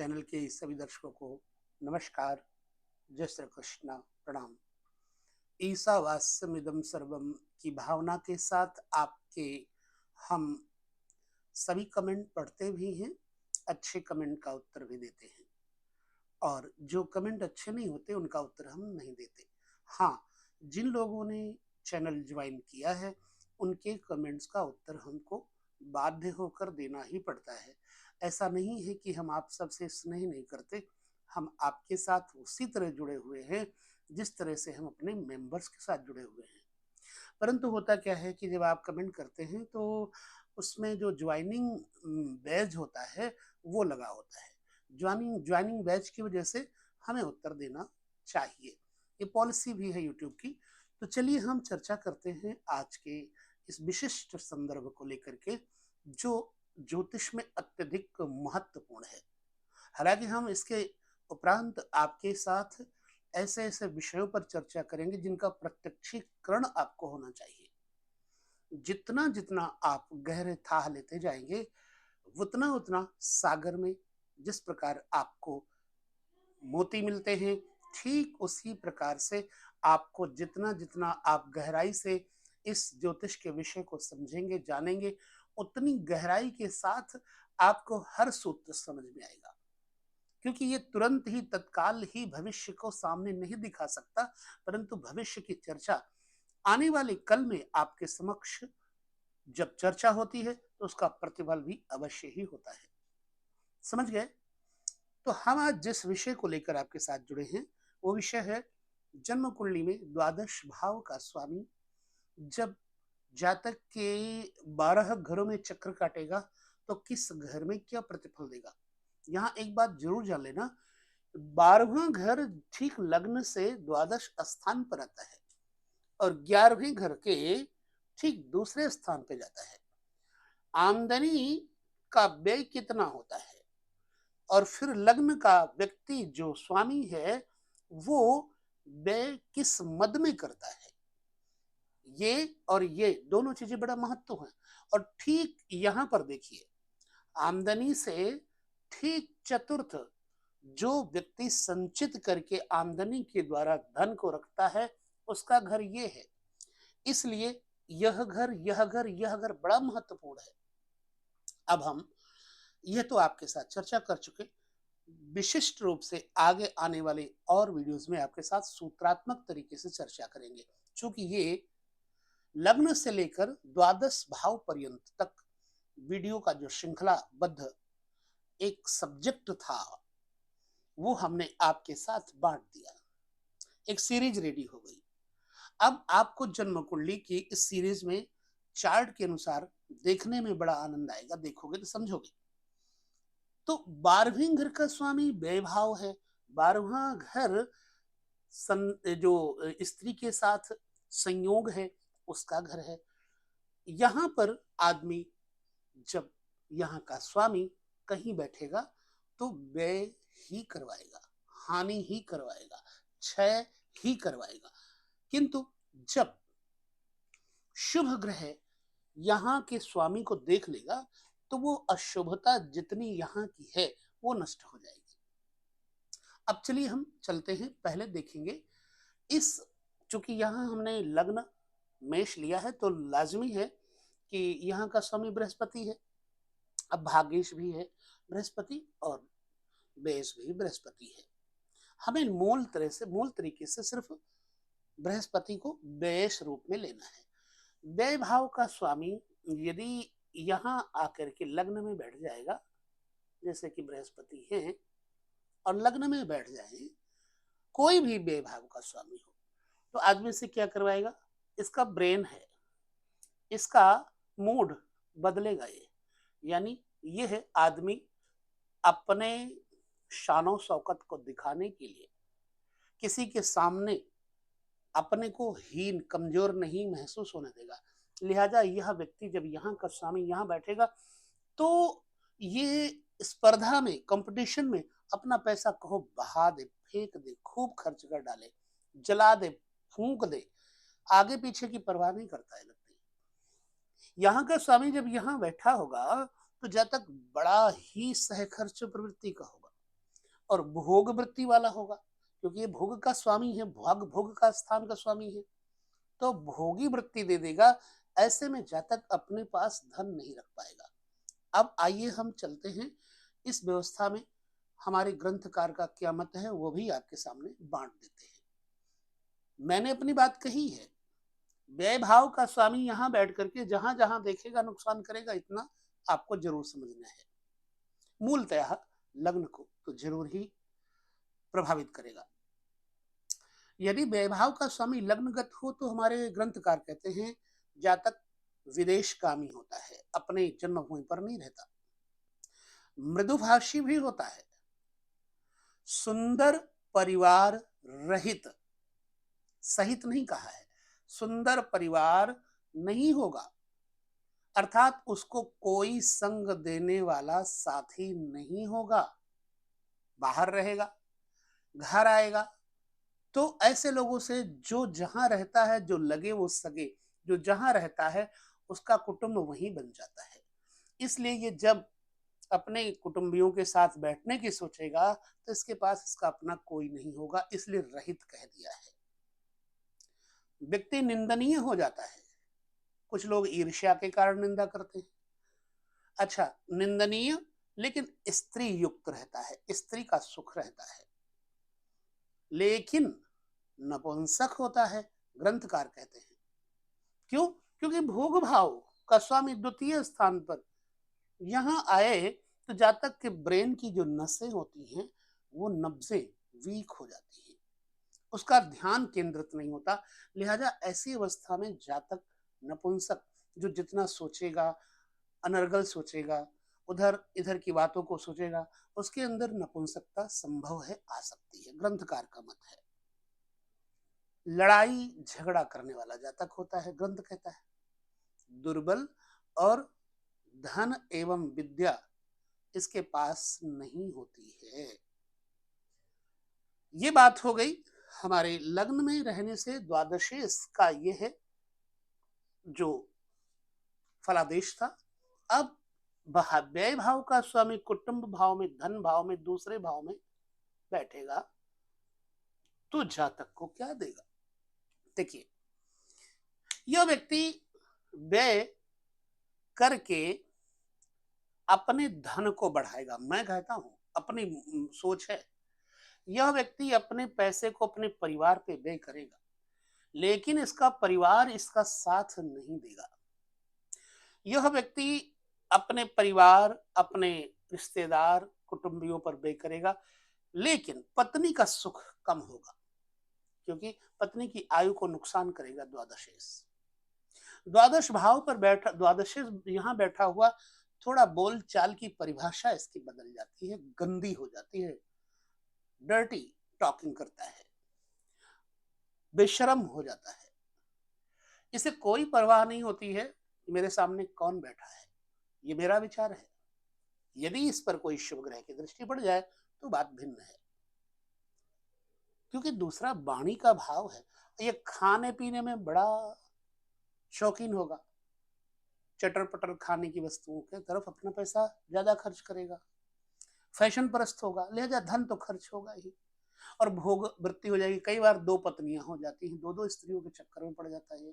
Channel के सभी दर्शकों को नमस्कार, जय श्री कृष्णा, प्रणाम। ईसावास्यमिदं सर्वम की भावना के साथ आपके हम सभी कमेंट पढ़ते भी हैं, अच्छे कमेंट का उत्तर भी देते हैं और जो कमेंट अच्छे नहीं होते उनका उत्तर हम नहीं देते। हाँ, जिन लोगों ने चैनल ज्वाइन किया है उनके कमेंट्स का उत्तर हमको बाध्य होकर देना ही पड़ता है। ऐसा नहीं है कि हम आप सबसे स्नेह नहीं करते, हम आपके साथ उसी तरह जुड़े हुए हैं जिस तरह से हम अपने मेंबर्स के साथ जुड़े हुए हैं। परंतु होता क्या है कि जब आप कमेंट करते हैं तो उसमें जो ज्वाइनिंग बैज होता है वो लगा होता है। ज्वाइनिंग ज्वाइनिंग बैच की वजह से हमें उत्तर देना चाहिए, ये पॉलिसी भी है यूट्यूब की। तो चलिए हम चर्चा करते हैं आज के इस विशिष्ट संदर्भ को लेकर के जो ज्योतिष में अत्यधिक महत्वपूर्ण है। हालांकि हम इसके उपरांत आपके साथ ऐसे ऐसे विषयों पर चर्चा करेंगे जिनका प्रत्यक्षीकरण आपको होना चाहिए। जितना जितना आप गहरे थाह लेते जाएंगे उतना उतना सागर में जिस प्रकार आपको मोती मिलते हैं, ठीक उसी प्रकार से आपको जितना जितना आप गहराई से इस ज्योतिष के विषय को समझेंगे जानेंगे उतनी गहराई के साथ आपको हर सूत्र समझ में आएगा। क्योंकि ये तुरंत ही तत्काल ही भविष्य को सामने नहीं दिखा सकता, परंतु भविष्य की चर्चा आने वाले कल में आपके समक्ष जब चर्चा होती है तो उसका प्रतिफल भी अवश्य ही होता है। समझ गए? तो हम आज जिस विषय को लेकर आपके साथ जुड़े हैं वो विषय है जन्म कुंडली में द्वादश भाव का स्वामी जब जातक के 12 घरों में चक्र काटेगा तो किस घर में क्या प्रतिफल देगा। यहाँ एक बात जरूर जान लेना, 12वां घर ठीक लग्न से द्वादश स्थान पर आता है और 11वें घर के ठीक दूसरे स्थान पे जाता है। आमदनी का व्यय कितना होता है और फिर लग्न का व्यक्ति जो स्वामी है वो व्यय किस मद में करता है, ये और ये दोनों चीजें बड़ा महत्व है। और ठीक यहां पर देखिए, आमदनी से ठीक चतुर्थ जो व्यक्ति संचित करके आमदनी के द्वारा धन को रखता है उसका घर ये है। इसलिए यह घर बड़ा महत्वपूर्ण है। अब हम यह तो आपके साथ चर्चा कर चुके, विशिष्ट रूप से आगे आने वाले और वीडियोस में आपके साथ सूत्रात्मक तरीके से चर्चा करेंगे। क्योंकि ये लग्न से लेकर द्वादश भाव पर्यंत तक वीडियो का जो श्रृंखलाबद्ध एक सब्जेक्ट था वो हमने आपके साथ बांट दिया, एक सीरीज रेडी हो गई। अब आपको जन्म कुंडली की इस सीरीज में चार्ट के अनुसार देखने में बड़ा आनंद आएगा, देखोगे तो समझोगे। तो 12वें घर का स्वामी व्यय भाव है, 12वां घर जो स्त्री के साथ संयोग है उसका घर है। यहां पर आदमी जब यहाँ का स्वामी कहीं बैठेगा तो व्यय ही करवाएगा, हानि ही करवाएगा, क्षय ही करवाएगा। किंतु जब शुभ ग्रह यहाँ के स्वामी को देख लेगा तो वो अशुभता जितनी यहाँ की है वो नष्ट हो जाएगी। अब चलिए हम चलते हैं, पहले देखेंगे इस, चूंकि यहाँ हमने लग्न मेष लिया है तो लाजमी है कि यहाँ का स्वामी बृहस्पति है। अब भाग्येश भी है बृहस्पति और बेस भी बृहस्पति है। हमें मूल तरीके से सिर्फ बृहस्पति को बेस रूप में लेना है। व्यय भाव का स्वामी यदि यहाँ आकर के लग्न में बैठ जाएगा, जैसे कि बृहस्पति है और लग्न में बैठ जाए, कोई भी व्यय भाव का स्वामी हो तो आदमी से क्या करवाएगा, इसका ब्रेन है, इसका मूड बदलेगा। ये यानी यह आदमी अपने शानो शौकत को दिखाने के लिए किसी के सामने अपने को हीन कमजोर नहीं महसूस होने देगा। लिहाजा यह व्यक्ति जब यहाँ का स्वामी यहाँ बैठेगा तो ये स्पर्धा में, कंपटीशन में अपना पैसा कहो बहा दे, फेंक दे, खूब खर्च कर डाले, जला दे, फूंक दे, आगे पीछे की परवाह नहीं करता है व्यक्ति। यहाँ का स्वामी जब यहाँ बैठा होगा तो जातक बड़ा ही सहखर्च प्रवृत्ति का होगा। और भोग वृत्ति वाला होगा, क्योंकि ये भोग का स्वामी है, भोग भोग का स्थान का स्वामी है, तो भोगी वृत्ति दे देगा। ऐसे में जातक अपने पास धन नहीं रख पाएगा। अब आइए हम चलते हैं इस व्यवस्था में, हमारे ग्रंथकार का क्या मत है वो भी आपके सामने बांट देते हैं। मैंने अपनी बात कही है, व्यय भाव का स्वामी यहां बैठ करके जहां जहां देखेगा नुकसान करेगा, इतना आपको जरूर समझना है। मूलतः लग्न को तो जरूर ही प्रभावित करेगा। यदि वैभाव का स्वामी लग्नगत हो तो हमारे ग्रंथकार कहते हैं जातक विदेशगामी होता है, अपने जन्मभूमि पर नहीं रहता। मृदुभाषी भी होता है, सुंदर परिवार रहित, सहित नहीं कहा है, सुंदर परिवार नहीं होगा, अर्थात उसको कोई संग देने वाला साथी नहीं होगा। बाहर रहेगा, घर आएगा तो ऐसे लोगों से जो जहां रहता है, जो लगे वो सगे, जो जहां रहता है उसका कुटुंब वहीं बन जाता है। इसलिए ये जब अपने कुटुंबियों के साथ बैठने की सोचेगा तो इसके पास इसका अपना कोई नहीं होगा, इसलिए रहित कह दिया है। व्यक्ति निंदनीय हो जाता है, कुछ लोग ईर्ष्या के कारण निंदा करते हैं। अच्छा, निंदनीय लेकिन स्त्री युक्त रहता है, स्त्री का सुख रहता है, लेकिन नपुंसक होता है, ग्रंथकार कहते हैं। क्यों? क्योंकि भोग भाव का स्वामी द्वितीय स्थान पर यहां आए तो जातक के ब्रेन की जो नसें होती हैं वो नब्जें वीक हो जाती हैं, उसका ध्यान केंद्रित नहीं होता। लिहाजा ऐसी अवस्था में जातक नपुंसक, जो जितना सोचेगा, अनर्गल सोचेगा, उधर इधर की बातों को सोचेगा, उसके अंदर नपुंसकता संभव है, आ सकती है, ग्रंथकार का मत है। लड़ाई झगड़ा करने वाला जातक होता है, ग्रंथ कहता है। दुर्बल और धन एवं विद्या इसके पास नहीं होती है। ये बात हो गई हमारे लग्न में रहने से द्वादशेश का, ये है जो फलादेश था। अब व्यय भाव का स्वामी कुटुंब भाव में, धन भाव में, दूसरे भाव में बैठेगा तो जातक को क्या देगा? देखिए, यह व्यक्ति व्यय करके अपने धन को बढ़ाएगा। मैं कहता हूं, अपनी सोच है, यह व्यक्ति अपने पैसे को अपने परिवार पे व्यय करेगा, लेकिन इसका परिवार इसका साथ नहीं देगा। यह व्यक्ति अपने परिवार, अपने रिश्तेदार, कुटुंबियों पर व्यय करेगा, लेकिन पत्नी का सुख कम होगा, क्योंकि पत्नी की आयु को नुकसान करेगा द्वादशेश। द्वादश भाव पर बैठा, द्वादशेश यहां बैठा हुआ, थोड़ा बोल चाल की परिभाषा इसकी बदल जाती है, गंदी हो जाती है, डर्टी टॉकिंग करता है, बेशरम हो जाता है। इसे कोई परवाह नहीं होती है मेरे सामने कौन बैठा है, ये मेरा विचार है। यदि इस पर कोई शुभ ग्रह की दृष्टि पड़ जाए तो बात भिन्न है, क्योंकि दूसरा वाणी का भाव है। ये खाने पीने में बड़ा शौकीन होगा, चटर पटर खाने की वस्तुओं के तरफ अपना पैसा ज्यादा खर्च करेगा, फैशन परस्त होगा, लिहाजा धन तो खर्च होगा ही, और भोग वृत्ति हो जाएगी। कई बार दो पत्नियां हो जाती हैं, दो दो स्त्रियों के चक्कर में पड़ जाता है।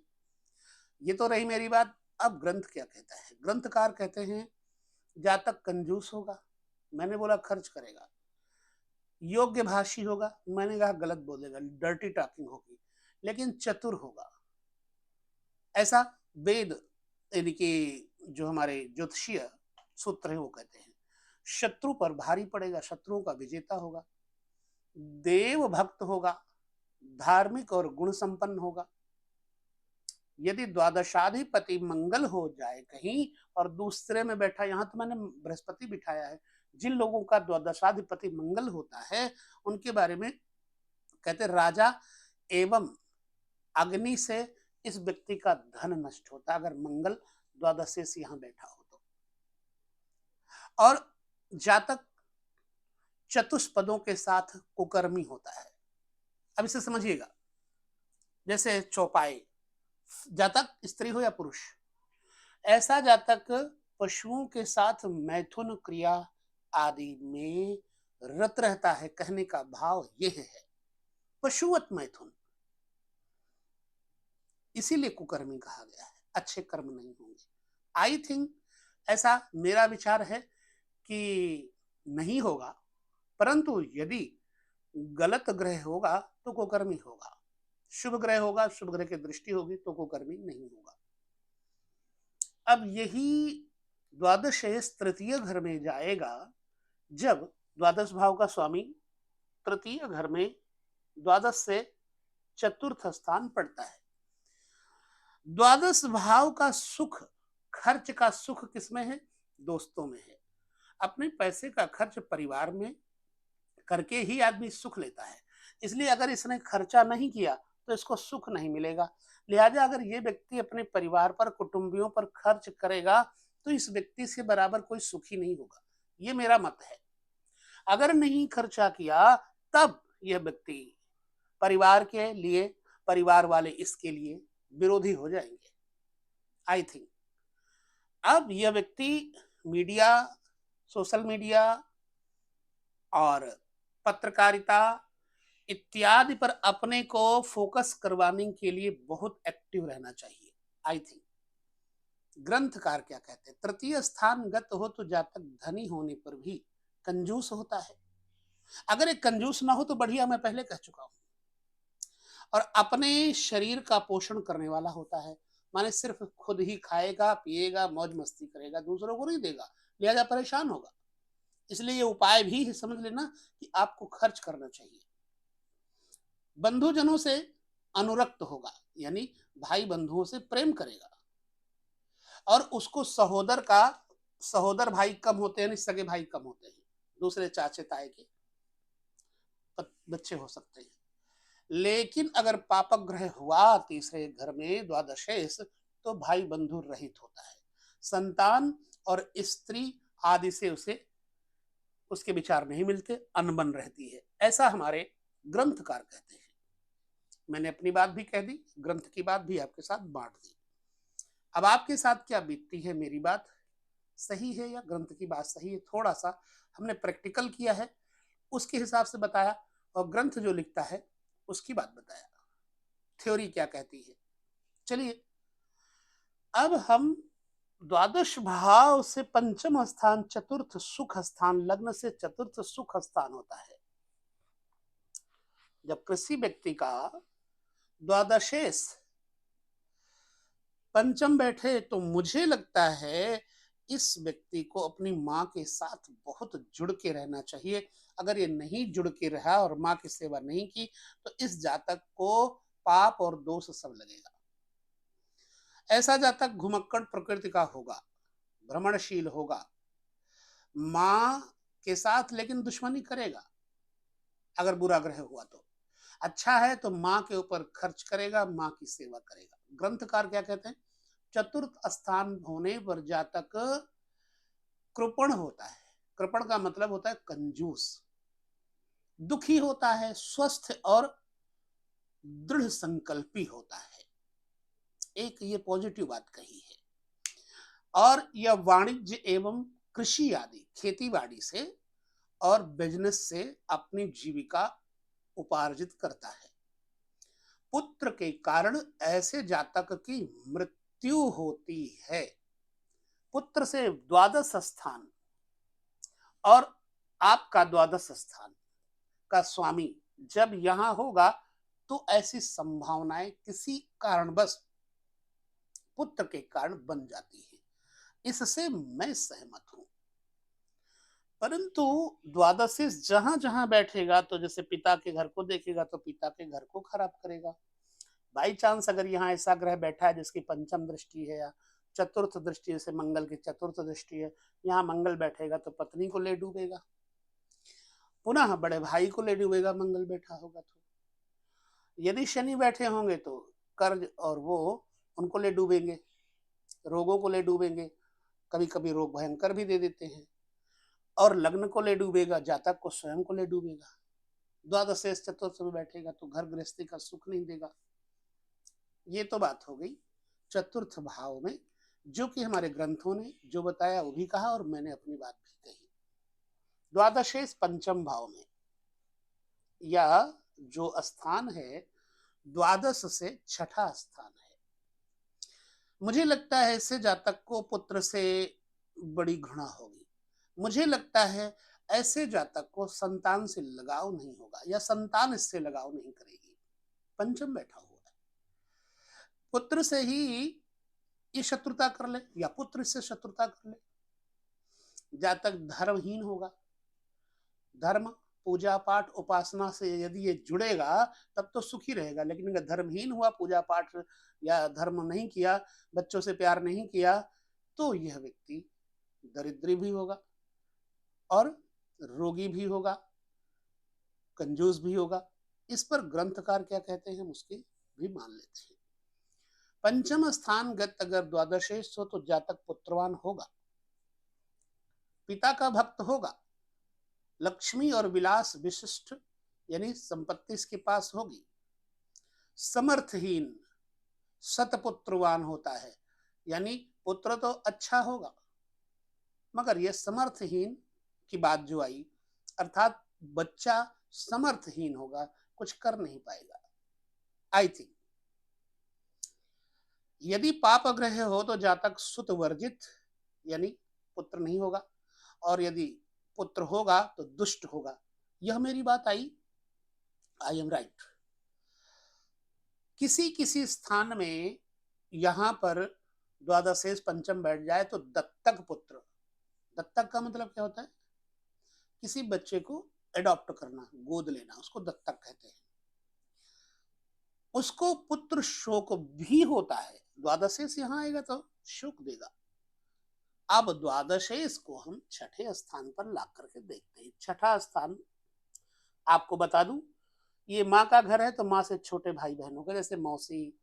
ये तो रही मेरी बात। अब ग्रंथ क्या कहता है? ग्रंथकार कहते हैं जातक कंजूस होगा, मैंने बोला खर्च करेगा। योग्य भाषी होगा, मैंने कहा गलत बोलेगा, डर्टी टॉकिंग होगी, लेकिन चतुर होगा। ऐसा वेद यानी कि जो हमारे ज्योतिषीय सूत्र है वो कहते हैं। शत्रु पर भारी पड़ेगा, शत्रुओं का विजेता होगा, देव भक्त होगा, धार्मिक और गुण संपन्न होगा। यदि द्वादशाधिपति मंगल हो जाए कहीं और दूसरे में बैठा, यहां तो मैंने बृहस्पति बिठाया है, जिन लोगों का द्वादशाधिपति मंगल होता है उनके बारे में कहते राजा एवं अग्नि से इस व्यक्ति का धन नष्ट होता है, अगर मंगल द्वादश से यहां बैठा हो तो। और जातक चतुष्पदों के साथ कुकर्मी होता है। अब इसे समझिएगा, जैसे चौपाई, जातक स्त्री हो या पुरुष, ऐसा जातक पशुओं के साथ मैथुन क्रिया आदि में रत रहता है। कहने का भाव यह है, पशुवत मैथुन, इसीलिए कुकर्मी कहा गया है, अच्छे कर्म नहीं होंगे। आई थिंक, ऐसा मेरा विचार है कि नहीं होगा, परंतु यदि गलत ग्रह होगा तो कुकर्मी होगा, शुभ ग्रह होगा, शुभ ग्रह की दृष्टि होगी तो कुकर्मी नहीं होगा। अब यही द्वादश तृतीय घर में जाएगा, जब द्वादश भाव का स्वामी तृतीय घर में द्वादश से चतुर्थ स्थान पड़ता है। द्वादश भाव का सुख, खर्च का सुख किसमें है? दोस्तों में है। अपने पैसे का खर्च परिवार में करके ही आदमी सुख लेता है। इसलिए अगर इसने खर्चा नहीं किया तो इसको सुख नहीं मिलेगा। लिहाजा अगर ये व्यक्ति अपने परिवार पर, कुटुंबियों पर खर्च करेगा तो इस व्यक्ति से बराबर कोई सुखी नहीं होगा। ये मेरा मत है। अगर नहीं खर्चा किया तब यह व्यक्ति परिवार के लिए, परिवार वाले इसके लिए विरोधी हो जाएंगे। आई थिंक अब यह व्यक्ति मीडिया, सोशल मीडिया और पत्रकारिता इत्यादि पर अपने को फोकस करवाने के लिए बहुत एक्टिव रहना चाहिए। आई थिंक ग्रंथकार क्या कहते हैं, तृतीय स्थान गत हो तो जातक धनी होने पर भी कंजूस होता है। अगर एक कंजूस ना हो तो बढ़िया, मैं पहले कह चुका हूं। और अपने शरीर का पोषण करने वाला होता है, माने सिर्फ खुद ही खाएगा, पिएगा, मौज मस्ती करेगा, दूसरों को नहीं देगा, लिहाजा परेशान होगा। इसलिए ये उपाय भी समझ लेना कि आपको खर्च करना चाहिए। बंधुजनों से अनुरक्त होगा, यानी भाई बंधुओं से प्रेम करेगा। और उसको सहोदर भाई कम होते हैं, सगे भाई कम होते हैं, दूसरे चाचे ताए के बच्चे हो सकते हैं। लेकिन अगर पापक ग्रह हुआ तीसरे घर में द्वादशेश, तो भाई बंधु रहित होता है। संतान और स्त्री आदि से उसे उसके विचार नहीं मिलते, अनबन रहती है, ऐसा हमारे ग्रंथकार कहते हैं। मैंने अपनी बात भी कह दी, ग्रंथ की बात भी आपके साथ बांट दी। अब आपके साथ क्या बीतती है, मेरी बात सही है या ग्रंथ की बात सही है, थोड़ा सा हमने प्रैक्टिकल किया है, उसके हिसाब से बताया, और ग्रंथ जो लिखता है उसकी बात बताया, थ्योरी क्या कहती है। चलिए अब हम द्वादश भाव से पंचम स्थान चतुर्थ सुख स्थान, लग्न से चतुर्थ सुख स्थान होता है। जब किसी व्यक्ति का द्वादशेश पंचम बैठे तो मुझे लगता है इस व्यक्ति को अपनी माँ के साथ बहुत जुड़ के रहना चाहिए। अगर ये नहीं जुड़ के रहा और माँ की सेवा नहीं की तो इस जातक को पाप और दोष सब लगेगा। ऐसा जातक घुमक्कड़ प्रकृति का होगा, भ्रमणशील होगा, माँ के साथ लेकिन दुश्मनी करेगा अगर बुरा ग्रह हुआ तो। अच्छा है तो माँ के ऊपर खर्च करेगा, माँ की सेवा करेगा। ग्रंथकार क्या कहते हैं, चतुर्थ स्थान होने पर जातक कृपण होता है। कृपण का मतलब होता है कंजूस, दुखी होता है, स्वस्थ और दृढ़ संकल्पी होता है। एक ये पॉजिटिव बात कही है। और यह वाणिज्य एवं कृषि आदि, खेती बाड़ी से और बिजनेस से अपनी जीविका उपार्जित करता है। पुत्र के कारण ऐसे जातक की मृत्यु होती है। पुत्र से द्वादश स्थान और आपका द्वादश स्थान का स्वामी जब यहां होगा तो ऐसी संभावनाएं किसी कारणवश पुत्र के कारण बन जाती है। इससे मैं सहमत हूं। परंतु द्वादशी जहां जहां बैठेगा तो जैसे पिता के घर को देखेगा तो पिता के घर को खराब करेगा। बाई चांस अगर यहाँ ऐसा ग्रह बैठा है जिसकी पंचम दृष्टि है या चतुर्थ दृष्टि, जैसे मंगल की चतुर्थ दृष्टि है, यहाँ मंगल बैठेगा तो पत्नी को ले डूबेगा, पुनः बड़े भाई को ले डूबेगा मंगल बैठा होगा तो। यदि शनि बैठे होंगे तो कर्ज और वो उनको ले डूबेंगे, रोगों को ले डूबेंगे, कभी कभी रोग भयंकर भी दे देते हैं। और लग्न को ले डूबेगा, जातक को स्वयं को ले डूबेगा। द्वादश चतुर्थ में बैठेगा तो घर गृहस्थी का सुख नहीं देगा। ये तो बात हो गई चतुर्थ भाव में, जो कि हमारे ग्रंथों ने जो बताया वो भी कहा और मैंने अपनी बात भी कही। द्वादशेष पंचम भाव में, या जो स्थान है द्वादश से छठा स्थान है। मुझे लगता है इससे जातक को पुत्र से बड़ी घृणा होगी। मुझे लगता है ऐसे जातक को संतान से लगाव नहीं होगा, या संतान इससे लगाव नहीं करेगी। पंचम बैठा हुआ है, पुत्र से ही ये शत्रुता कर ले या पुत्र इससे शत्रुता कर ले। जातक धर्महीन होगा। धर्म, पूजा पाठ, उपासना से यदि ये जुड़ेगा तब तो सुखी रहेगा, लेकिन अगर धर्महीन हुआ, पूजा पाठ या धर्म नहीं किया, बच्चों से प्यार नहीं किया, तो यह व्यक्ति दरिद्री भी होगा और रोगी भी होगा, कंजूस भी होगा। इस पर ग्रंथकार क्या कहते हैं हम उसकी भी मान लेते हैं। पंचम स्थान गत अगर द्वादशेष हो तो जातक पुत्रवान होगा, पिता का भक्त होगा, लक्ष्मी और विलास विशिष्ट यानी संपत्ति इसके पास होगी। समर्थहीन सतपुत्रवान होता है, यानी पुत्र तो अच्छा होगा, मगर यह समर्थहीन की बात जो आई, अर्थात बच्चा समर्थहीन होगा, कुछ कर नहीं पाएगा। आई थिंक यदि पाप ग्रह हो तो जातक सुत वर्जित यानी पुत्र नहीं होगा, और यदि पुत्र होगा तो दुष्ट होगा। यह मेरी बात आई एम राइट। किसी किसी स्थान में यहां पर द्वादशेष पंचम बैठ जाए तो दत्तक पुत्र, दत्तक का मतलब क्या होता है? किसी बच्चे को एडॉप्ट करना, गोद लेना, उसको दत्तक कहते हैं। उसको पुत्र शोक भी होता है। द्वादशेष यहां आएगा तो शोक देगा। अब द्वादशेष को हम छठे स्थान पर ला करके देखते हैं। छठा स्थान आपको बता दूं, ये माँ का घर है तो माँ से छोटे भाई बहनों का, जैसे मौसी,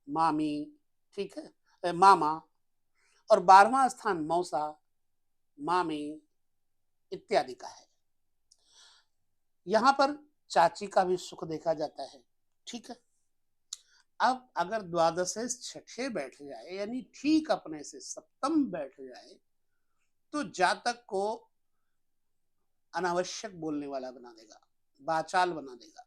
मामी, ठीक है, मामा। और 12वां स्थान मौसा, मामी इत्यादि का है। यहां पर चाची का भी सुख देखा जाता है, ठीक है। अब अगर द्वादशेष छठे बैठ जाए, यानी ठीक अपने से सप्तम बैठ जाए, तो जातक को अनावश्यक बोलने वाला बना देगा, वाचाल बना देगा,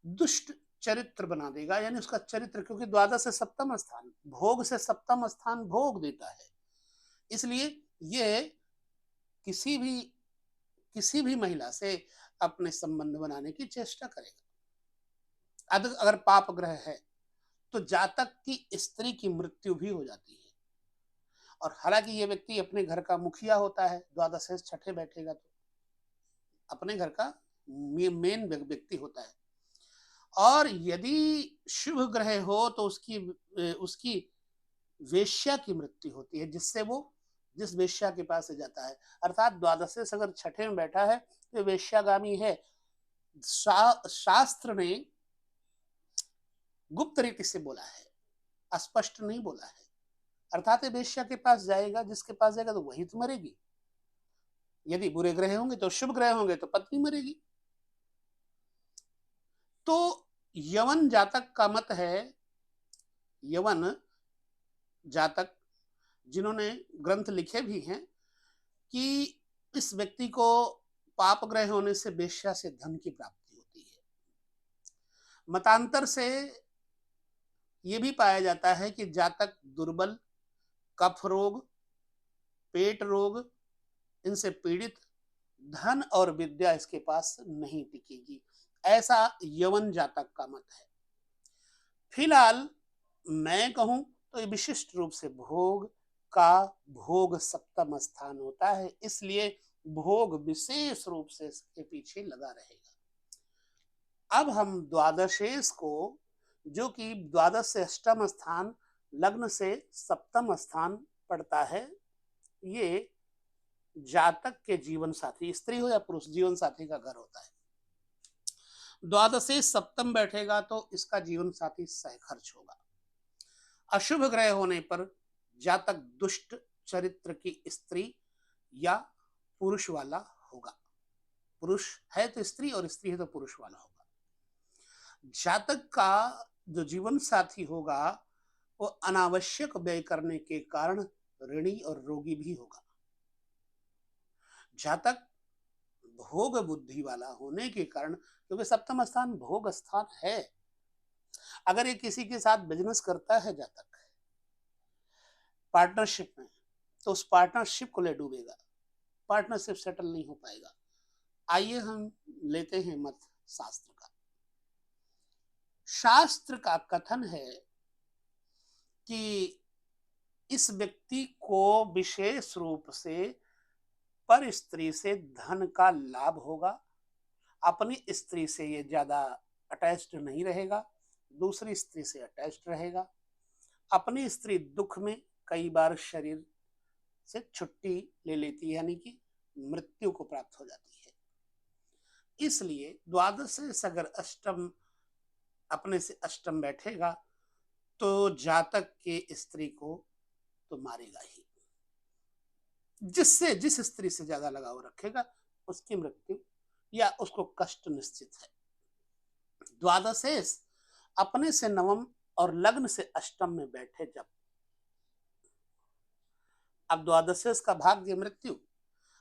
दुष्ट चरित्र बना देगा। यानी उसका चरित्र, क्योंकि द्वादश से सप्तम स्थान, भोग से सप्तम स्थान भोग देता है, इसलिए ये किसी भी महिला से अपने संबंध बनाने की चेष्टा करेगा। अगर पाप ग्रह है तो जातक की स्त्री की मृत्यु भी हो जाती है। और हालांकि ये व्यक्ति अपने घर का मुखिया होता है, द्वादशेष छठे बैठेगा तो अपने घर का मेन व्यक्ति होता है। और यदि शुभ ग्रह हो तो उसकी वेश्या की मृत्यु होती है, जिससे वो जिस वेश्या के पास से जाता है। अर्थात द्वादशेष अगर छठे में बैठा है तो वेश्यागामी है। शास्त्र ने गुप्त रीति से बोला है, अस्पष्ट नहीं बोला है। अर्थात वेश्या के पास जाएगा, जिसके पास जाएगा तो वही तो मरेगी। यदि बुरे ग्रह होंगे तो, शुभ ग्रह होंगे तो पत्नी मरेगी। तो यवन जातक का मत है, यवन जातक जिन्होंने ग्रंथ लिखे भी हैं, कि इस व्यक्ति को पाप ग्रह होने से वेश्या से धन की प्राप्ति होती है। मतांतर से ये भी पाया जाता है कि जातक दुर्बल, कफ रोग, पेट रोग इनसे पीड़ित, धन और विद्या इसके पास नहीं टिकेगी, ऐसा यवन जातक का मत है। फिलहाल मैं कहूं तो विशिष्ट रूप से भोग का भोग सप्तम स्थान होता है, इसलिए भोग विशेष रूप से इसके पीछे लगा रहेगा। अब हम द्वादशेष को, जो कि द्वादश से अष्टम स्थान, लग्न से सप्तम स्थान पड़ता है, ये जातक के जीवन साथी, स्त्री हो या पुरुष, जीवन साथी का घर होता है। द्वादशेष सप्तम बैठेगा तो इसका जीवन साथी सहखर्च होगा। अशुभ ग्रह होने पर जातक दुष्ट चरित्र की स्त्री या पुरुष वाला होगा। पुरुष है तो स्त्री, और स्त्री है तो पुरुष वाला होगा। जातक का जो जीवन साथी होगा वो अनावश्यक व्यय करने के कारण ऋणी और रोगी भी होगा। जातक भोग बुद्धि वाला होने के कारण, क्योंकि सप्तम स्थान भोग स्थान है, अगर ये किसी के साथ बिजनेस करता है जातक पार्टनरशिप में, तो उस पार्टनरशिप को ले डूबेगा, पार्टनरशिप सेटल नहीं हो पाएगा। आइए हम लेते हैं मत शास्त्र का। शास्त्र का कथन है कि इस व्यक्ति को विशेष रूप से पर स्त्री से धन का लाभ होगा, अपनी स्त्री से ये ज्यादा अटैच्ड नहीं रहेगा, दूसरी स्त्री से अटैच्ड रहेगा। अपनी स्त्री दुख में कई बार शरीर से छुट्टी ले लेती है, यानी कि मृत्यु को प्राप्त हो जाती है। इसलिए द्वादश से अगर अष्टम अपने से अष्टम बैठेगा तो जातक के स्त्री को तो मारेगा ही, जिस स्त्री से ज्यादा लगाव रखेगा उसकी मृत्यु या उसको कष्ट निश्चित है। द्वादशेश अपने से नवम और लग्न से अष्टम में बैठे जब, अब द्वादशेश का भाग्य मृत्यु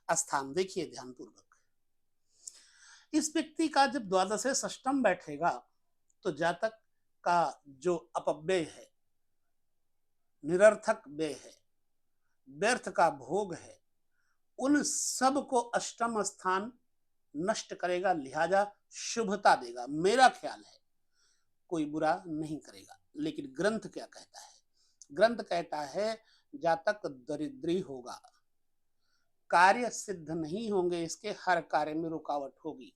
स्थान देखिए ध्यानपूर्वक। इस व्यक्ति का जब द्वादशेश अष्टम बैठेगा तो जातक का जो अपव्यय है, निरर्थक व्यय है, व्यर्थ का भोग है, उन सब को अष्टम स्थान नष्ट करेगा, लिहाजा शुभता देगा। मेरा ख्याल है कोई बुरा नहीं करेगा। लेकिन ग्रंथ क्या कहता है? ग्रंथ कहता है जातक दरिद्री होगा, कार्य सिद्ध नहीं होंगे, इसके हर कार्य में रुकावट होगी।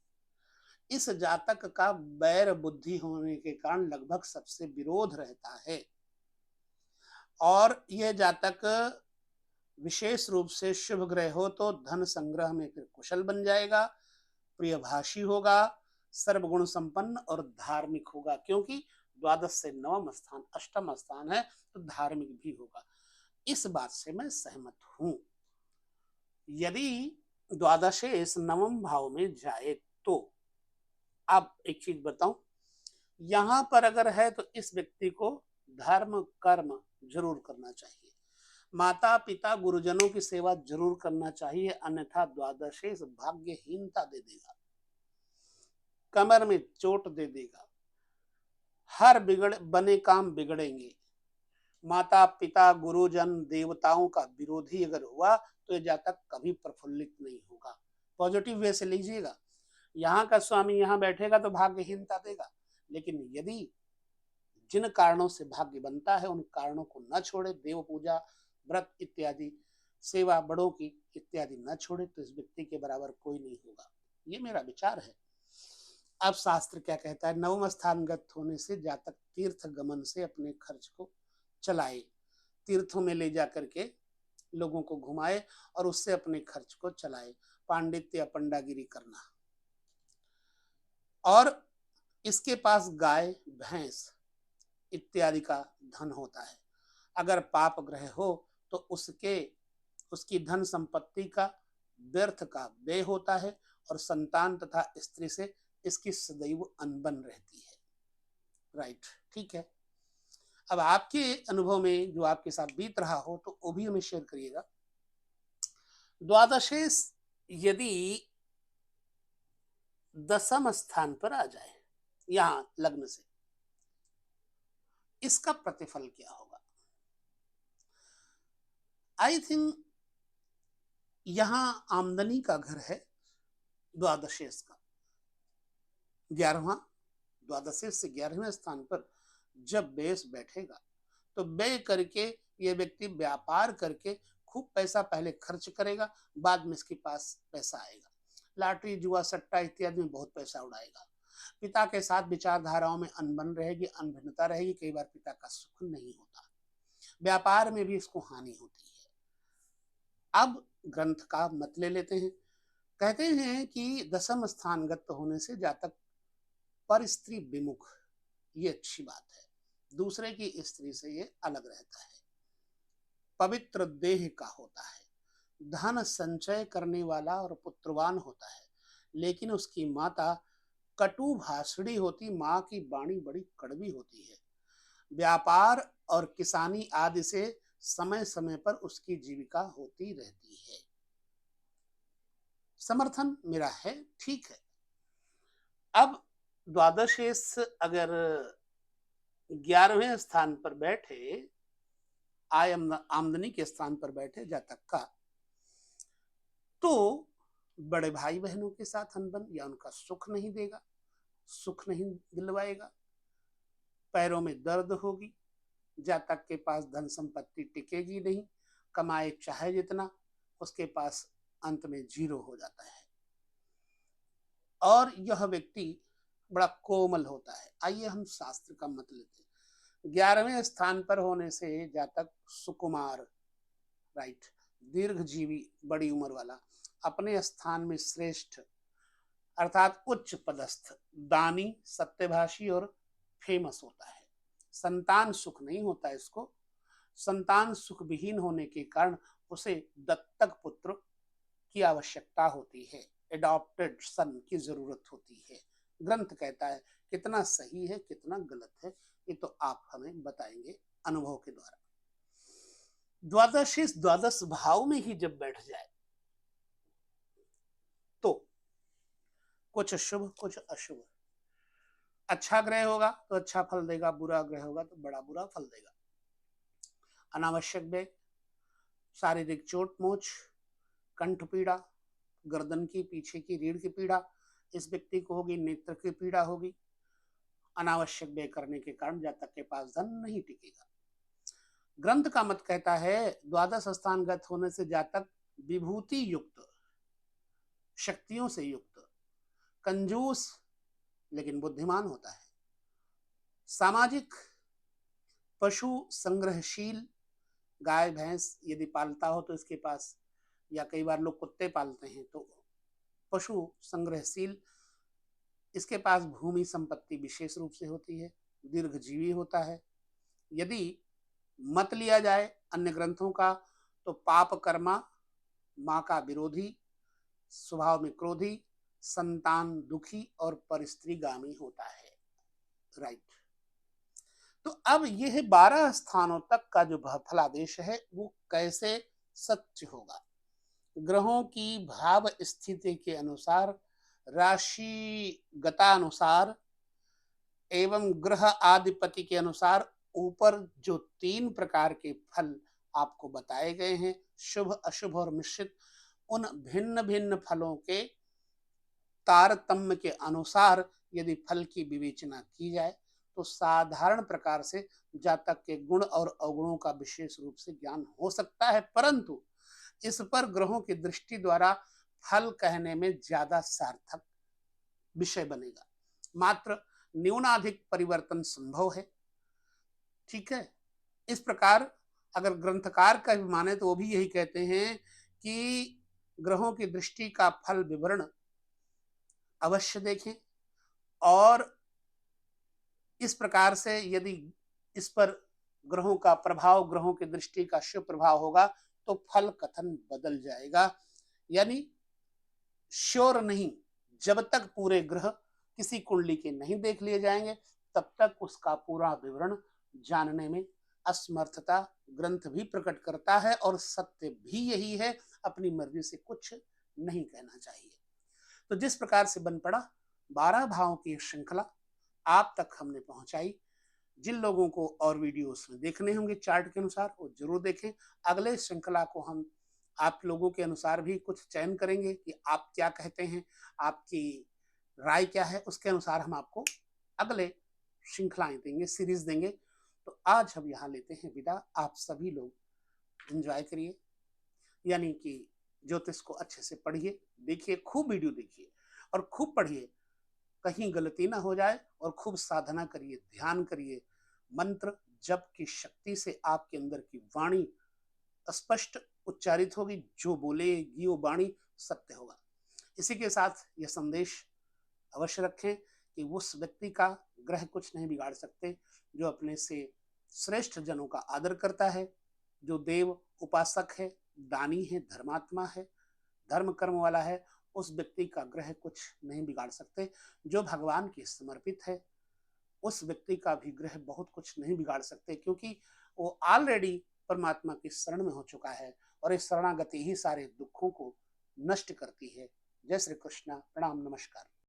इस जातक का बैर बुद्धि होने के कारण लगभग सबसे विरोध रहता है, और यह जातक विशेष रूप से शुभ ग्रह हो तो धन संग्रह में फिर कुशल बन जाएगा, प्रियभाषी होगा, सर्वगुण संपन्न और धार्मिक होगा, क्योंकि द्वादश से नवम स्थान अष्टम स्थान है तो धार्मिक भी होगा। इस बात से मैं सहमत हूं। यदि द्वादशे इस नवम भाव में जाए तो, अब एक चीज बताऊं, यहां पर अगर है तो इस व्यक्ति को धर्म कर्म जरूर करना चाहिए, माता पिता गुरुजनों की सेवा जरूर करना चाहिए, अन्यथा द्वादशेश भाग्यहीनता दे देगा, कमर में चोट दे देगा, हर बने काम बिगड़ेंगे। माता पिता गुरुजन देवताओं का विरोधी अगर हुआ तो ये जातक कभी प्रफुल्लित नहीं होगा। पॉजिटिव वे से लीजिएगा। यहाँ का स्वामी यहाँ बैठेगा तो भाग्यहीनता देगा, लेकिन यदि जिन कारणों से भाग्य बनता है उन कारणों को न छोड़े, देव पूजा व्रत इत्यादि सेवा बड़ों की इत्यादि न छोड़े, तो इस व्यक्ति के बराबर कोई नहीं होगा। ये मेरा विचार है। अब शास्त्र क्या कहता है? नवम स्थानगत होने से जातक तीर्थ गमन से अपने खर्च को चलाए, तीर्थों में ले जा करके लोगों को घुमाए और उससे अपने खर्च को चलाए, पांडित्य या पंडागिरी करना। और इसके पास गाय भैंस इत्यादि का धन होता है। अगर पाप ग्रह हो तो उसकी धन संपत्ति का व्यर्थ का व्यय होता है और संतान तथा स्त्री से इसकी सदैव अनबन रहती है। राइट, ठीक है। अब आपके अनुभव में जो आपके साथ बीत रहा हो तो वो भी हमें शेयर करिएगा। द्वादशेश यदि दसम स्थान पर आ जाए यहां लग्न से, इसका प्रतिफल क्या होगा? आई थिंक यहां आमदनी का घर है द्वादशेश का, 11वां, द्वादशेश से 11वें स्थान पर जब बेस बैठेगा तो व्यय करके ये व्यक्ति व्यापार करके खूब पैसा पहले खर्च करेगा, बाद में इसके पास पैसा आएगा, लॉटरी जुआ सट्टा इत्यादि में बहुत पैसा उड़ाएगा। पिता के साथ विचारधाराओं में अनबन रहेगी, अनभिन्नता रहेगी, कई बार पिता का सुख नहीं होता, व्यापार में भी इसको हानि होती है। अब ग्रंथ का मत ले लेते हैं। कहते हैं कि दसम स्थानगत होने से जातक पर स्त्री विमुख, ये अच्छी बात है, दूसरे की स्त्री से ये अलग रहता है, पवित्र देह का होता है, धन संचय करने वाला और पुत्रवान होता है, लेकिन उसकी माता कटु भाषणी होती, माँ की वाणी बड़ी कड़वी होती है। व्यापार और किसानी आदि से समय समय पर उसकी जीविका होती रहती है। समर्थन मेरा है, ठीक है। अब द्वादशेश अगर 11वें स्थान पर बैठे, आमदनी के स्थान पर बैठे जातक का, तो बड़े भाई बहनों के साथ अनबन या उनका सुख नहीं देगा, सुख नहीं दिलवाएगा, पैरों में दर्द होगी, जातक के पास धन संपत्ति टिकेगी नहीं, कमाए चाहे जितना, उसके पास अंत में जीरो हो जाता है। और यह व्यक्ति बड़ा कोमल होता है। आइए हम शास्त्र का मत लेते हैं। 11वें स्थान पर होने से जातक सुकुमार, राइट, दीर्घजीवी, बड़ी उम्र वाला, अपने स्थान में श्रेष्ठ अर्थात उच्च पदस्थ, दानी, सत्यभाषी और फेमस होता है। संतान सुख नहीं होता इसको। संतान सुख विहीन होने के कारण उसे दत्तक पुत्र की आवश्यकता होती है, एडॉप्टेड सन की जरूरत होती है। ग्रंथ कहता है, कितना सही है कितना गलत है ये तो आप हमें बताएंगे अनुभव के द्वारा। द्वादशीस द्वादश भाव में ही जब बैठ जाए तो कुछ शुभ कुछ अशुभ। अच्छा ग्रह होगा तो अच्छा फल देगा, बुरा ग्रह होगा तो बड़ा बुरा फल देगा। अनावश्यक व्यय, शारीरिक चोट मोच, कंठ पीड़ा, गर्दन की पीछे की रीढ़ की पीड़ा इस व्यक्ति को होगी, नेत्र की पीड़ा होगी। अनावश्यक व्यय करने के कारण जातक के पास धन नहीं टिकेगा। ग्रंथ का मत कहता है, द्वादश स्थानगत होने से जातक विभूति युक्त, शक्तियों से युक्त, कंजूस लेकिन बुद्धिमान होता है, सामाजिक, पशु संग्रहशील, गाय भैंस यदि पालता हो तो इसके पास, या कई बार लोग कुत्ते पालते हैं तो पशु संग्रहशील, इसके पास भूमि संपत्ति विशेष रूप से होती है, दीर्घजीवी होता है। यदि मत लिया जाए अन्य ग्रंथों का तो पाप कर्मा, माँ का विरोधी, स्वभाव में क्रोधी, संतान दुखी और परिस्त्रीगामी होता है, राइट। तो अब यह 12 स्थानों तक का जो फलादेश है वो कैसे सत्य होगा? ग्रहों की भाव स्थिति के अनुसार, राशि गतानुसार एवं ग्रह आधिपति के अनुसार ऊपर जो 3 प्रकार के फल आपको बताए गए हैं, शुभ अशुभ और मिश्रित, उन भिन्न भिन्न फलों के तारतम्य के अनुसार यदि फल की विवेचना की जाए तो साधारण प्रकार से जातक के गुण और अवगुणों का विशेष रूप से ज्ञान हो सकता है, परंतु इस पर ग्रहों की दृष्टि द्वारा फल कहने में ज्यादा सार्थक विषय बनेगा। मात्र न्यूनाधिक परिवर्तन संभव है, ठीक है। इस प्रकार अगर ग्रंथकार का भी माने तो वो भी यही कहते हैं कि ग्रहों की दृष्टि का फल विवरण अवश्य देखें, और इस प्रकार से यदि इस पर ग्रहों का प्रभाव, ग्रहों की दृष्टि का शुभ प्रभाव होगा तो फल कथन बदल जाएगा। यानी श्योर नहीं, जब तक पूरे ग्रह किसी कुंडली के नहीं देख लिए जाएंगे तब तक उसका पूरा विवरण जानने में असमर्थता ग्रंथ भी प्रकट करता है, और सत्य भी यही है, अपनी मर्जी से कुछ नहीं कहना चाहिए। तो जिस प्रकार से बन पड़ा 12 भावों की श्रृंखला आप तक हमने पहुंचाई। जिन लोगों को और वीडियोस में देखने होंगे चार्ट के अनुसार वो जरूर देखें। अगले श्रृंखला को हम आप लोगों के अनुसार भी कुछ चयन करेंगे कि आप क्या कहते हैं, आपकी राय क्या है, उसके अनुसार हम आपको अगले श्रृंखलाएं देंगे, सीरीज देंगे। तो आज हम यहाँ लेते हैं विदा। आप सभी लोग एंजॉय करिए, यानी कि ज्योतिष को अच्छे से पढ़िए, देखिए, खूब वीडियो देखिए और खूब पढ़िए, कहीं गलती ना हो जाए, और खूब साधना करिए, ध्यान करिए। मंत्र जप की शक्ति से आपके अंदर की वाणी स्पष्ट उच्चारित होगी, जो बोलेगी वो वाणी सत्य होगा। इसी के साथ यह संदेश अवश्य रखें कि उस व्यक्ति का ग्रह कुछ नहीं बिगाड़ सकते जो अपने से श्रेष्ठ जनों का आदर करता है, जो देव उपासक है, दानी है, धर्मात्मा है, धर्म कर्म वाला है, उस व्यक्ति का ग्रह कुछ नहीं बिगाड़ सकते। जो भगवान के समर्पित है उस व्यक्ति का भी ग्रह बहुत कुछ नहीं बिगाड़ सकते, क्योंकि वो ऑलरेडी परमात्मा की शरण में हो चुका है, और इस शरणागति ही सारे दुखों को नष्ट करती है। जय श्री कृष्ण, प्रणाम, नमस्कार।